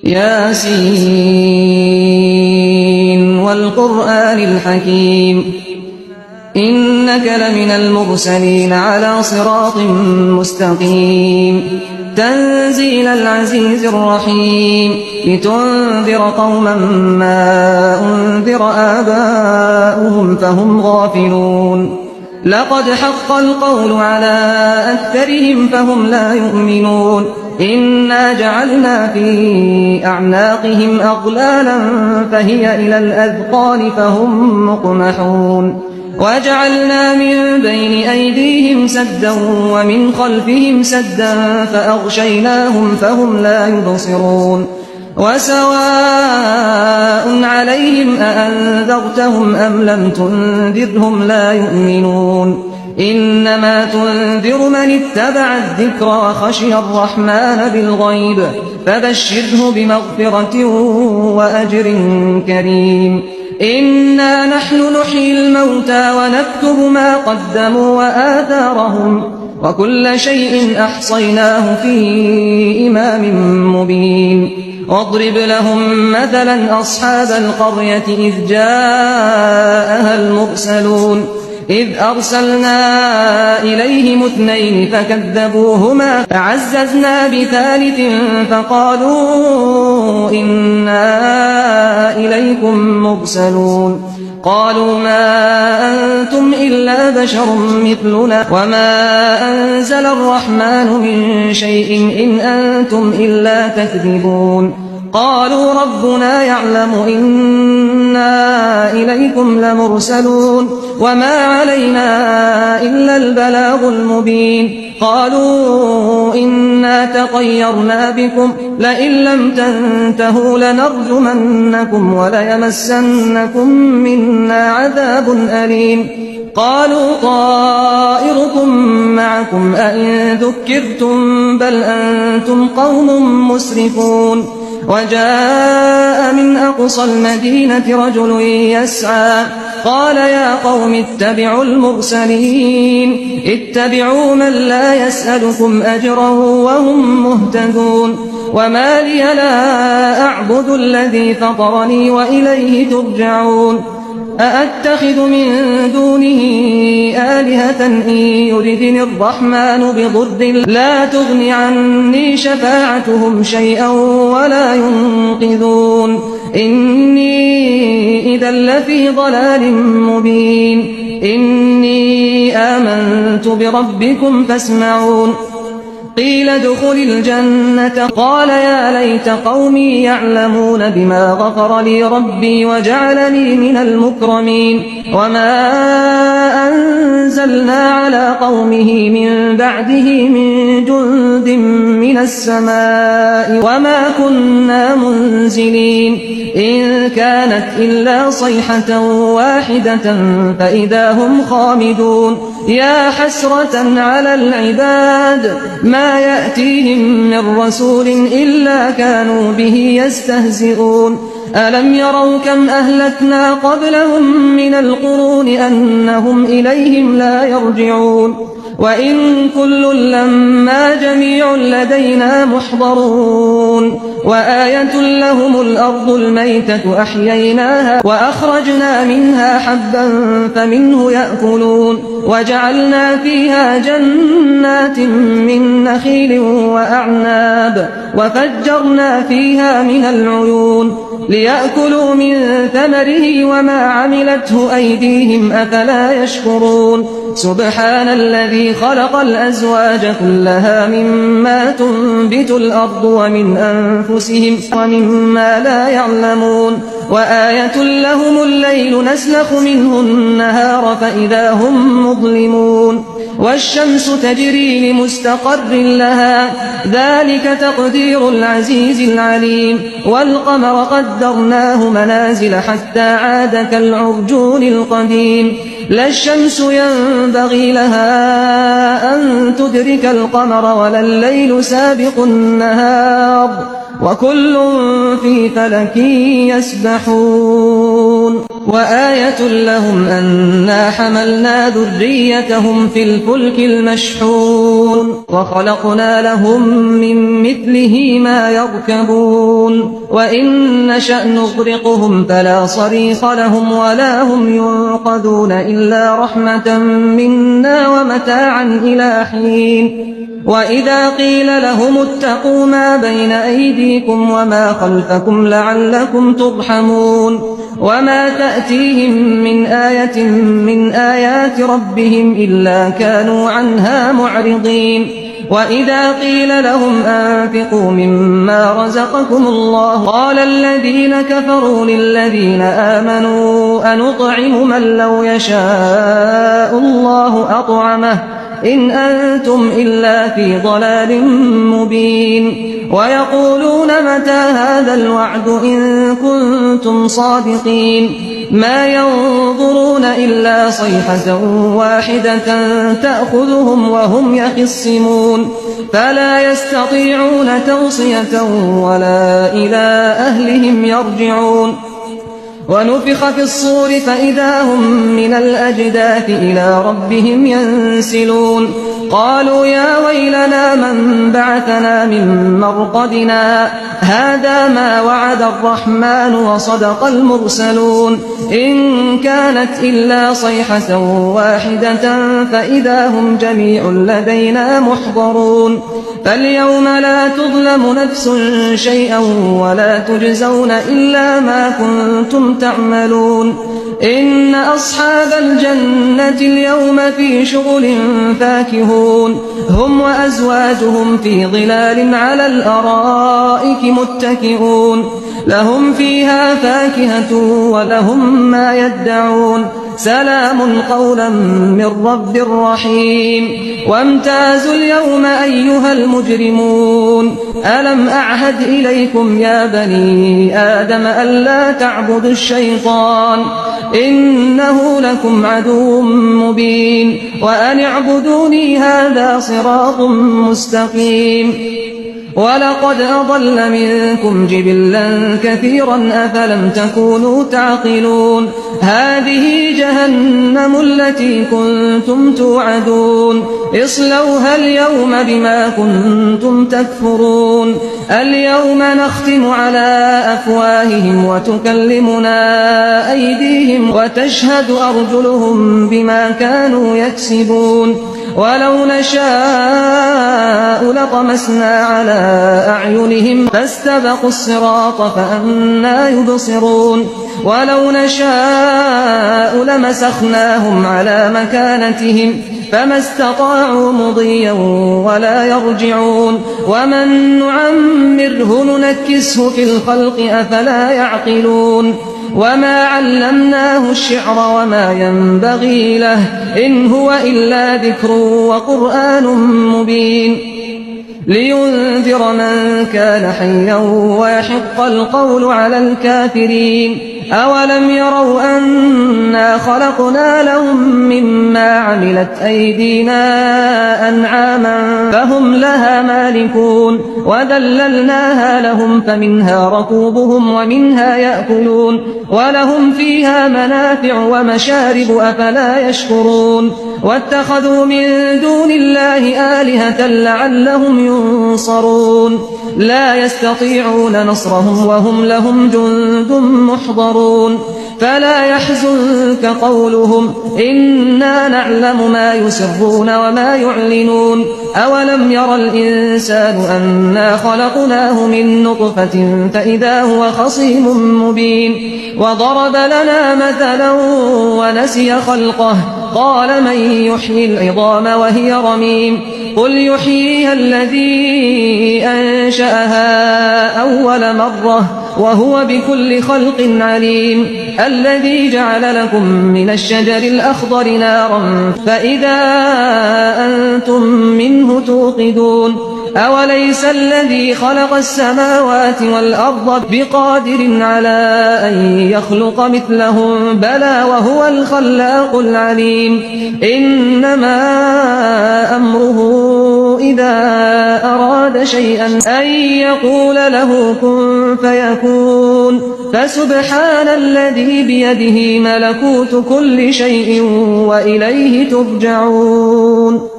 ياسين والقرآن الحكيم إنك لمن المرسلين على صراط مستقيم تنزيل العزيز الرحيم لتنذر قوما ما أنذر آباؤهم فهم غافلون لقد حق القول على أكثرهم فهم لا يؤمنون إنا جعلنا في أعناقهم أغلالا فهي إلى الأذقان فهم مقمحون وجعلنا من بين أيديهم سدا ومن خلفهم سدا فأغشيناهم فهم لا يبصرون وسواء عليهم أأنذرتهم أم لم تنذرهم لا يؤمنون إنما تنذر من اتبع الذكر وخشي الرحمن بالغيب فبشره بمغفرة وأجر كريم إنا نحن نحيي الموتى ونكتب ما قدموا وآثارهم وكل شيء أحصيناه في إمام مبين واضرب لهم مثلا أصحاب القرية إذ جاءها المرسلون إذ أرسلنا إليهم 2 فكذبوهما فعززنا بثالث فقالوا إنا إليكم مرسلون قالوا ما أنتم إلا بشر مثلنا وما أنزل الرحمن من شيء إن أنتم إلا تكذبون قالوا ربنا يعلم إنا إليكم لمرسلون وما علينا إلا البلاغ المبين قالوا إنا تطيرنا بكم لئن لم تنتهوا لنرجمنكم وليمسنكم منا عذاب أليم قالوا طائركم معكم أئن ذكرتم بل أنتم قوم مسرفون وجاء من أقصى المدينة رجل يسعى قال يا قوم اتبعوا المرسلين اتبعوا من لا يسألكم أجرا وهم مهتدون وما لي لا أعبد الذي فطرني وإليه ترجعون أأتخذ من دونه آلهة إن يردني الرحمن بضر لا تغن عني شفاعتهم شيئا ولا ينقذون إني إذا لفي ضلال مبين إني آمنت بربكم فاسمعون قيل ادخل الجنة قال يا ليت قومي يعلمون بما غفر لي ربي وجعلني من المكرمين وما أنزلنا على قومه من بعده من جند من السماء وما كنا منزلين إن كانت إلا صيحة واحدة فإذا هم خامدون يا حسرة على العباد ما يأتيهم من رسول إلا كانوا به يستهزئون ألم يروا كم أهلكنا قبلهم من القرون أنهم إليهم لا يرجعون وإن كل لما جميع لدينا محضرون وآية لهم الأرض الميتة أحييناها وأخرجنا منها حبا فمنه يأكلون وجعلنا فيها جنات من نخيل وأعناب وفجرنا فيها من العيون ليأكلوا من ثمره وما عملته أيديهم أفلا يشكرون سبحان الذي خلق الأزواج كلها مما تنبت الأرض ومن أنفسهم ومما لا يعلمون وآية لهم الليل نسلخ منه النهار فإذا هم مظلمون والشمس تجري لمستقر لها ذلك تقدير العزيز العليم والقمر قدرناه منازل حتى عاد كالعرجون القديم لا الشمس ينبغي لها أن تدرك القمر ولا الليل سابق النهار وكل في فلك يسبحون وآية لهم أنا حملنا ذريتهم في الفلك المشحون يعرجون وخلقنا لهم من مثله ما يركبون وإن نشأ نغرقهم فلا صريخ لهم ولا هم ينقذون إلا رحمة منا ومتاعا إلى حين وإذا قيل لهم اتقوا ما بين أيديكم وما خلفكم لعلكم ترحمون وما تأتيهم من آية من آيات ربهم إلا كانوا عنها معرضين وإذا قيل لهم أنفقوا مما رزقكم الله قال الذين كفروا للذين آمنوا أنطعم من لو يشاء الله أطعمه إن أنتم إلا في ضلال مبين ويقولون متى هذا الوعد إن كنتم صادقين ما ينظرون إلا صيحة واحدة تأخذهم وهم يخصمون فلا يستطيعون توصية ولا إلى أهلهم يرجعون ونفخ في الصور فإذا هم من الأجداث إلى ربهم ينسلون قالوا يا ويلنا من بعثنا من مرقدنا هذا ما وعد الرحمن وصدق المرسلون إن كانت إلا صيحة واحدة فإذا هم جميع لدينا محضرون فاليوم لا تظلم نفس شيئا ولا تجزون إلا ما كنتم تعملون إن أصحاب الجنة اليوم في شغل فاكهون هم وأزواجهم في ظلال على الأرائك متكئون لهم فيها فاكهة ولهم ما يدعون سلام قولا من رب رحيم وامتازوا اليوم أيها المجرمون ألم أعهد إليكم يا بني آدم ألا تعبدوا الشيطان إنه لكم عدو مبين وأن اعبدوني هذا صراط مستقيم ولقد أضل منكم جبلا كثيرا أفلم تكونوا تعقلون هذه جهنم التي كنتم توعدون اصلوها اليوم بما كنتم تكفرون اليوم نختم على أفواههم وتكلمنا أيديهم وتشهد أرجلهم بما كانوا يكسبون ولو نشاء لطمسنا على أعينهم فاستبقوا الصراط فأنى يبصرون ولو نشاء لمسخناهم على مكانتهم فما استطاعوا مضيا ولا يرجعون ومن نعمره ننكسه في الخلق أفلا يعقلون وما علمناه الشعر وما ينبغي له إن هو إلا ذكر وقرآن مبين لينذر من كان حيا ويحق القول على الكافرين أولم يروا أنا خلقنا لهم مما عملت أيدينا أنعاما فهم لها مالكون وذللناها لهم فمنها ركوبهم ومنها يأكلون ولهم فيها منافع ومشارب أفلا يشكرون واتخذوا من دون الله آلهة لعلهم ينصرون لا يستطيعون نصرهم وهم لهم جند محضرون فلا يحزنك قولهم إنا نعلم ما يسرون وما يعلنون أولم ير الإنسان أنا خلقناه من نطفة فإذا هو خصيم مبين وضرب لنا مثلا ونسي خلقه قال من يحيي العظام وهي رميم قل يحييها الذي أنشأها أول مرة وهو بكل خلق عليم الذي جعل لكم من الشجر الأخضر نارا فإذا أنتم منه توقدون أوليس الذي خلق السماوات والأرض بقادر على أن يخلق مثلهم بلى وهو الخلاق العليم إنما أمره إذا أراد شيئا أن يقول له كن فيكون فسبحان الذي بيده ملكوت كل شيء وإليه ترجعون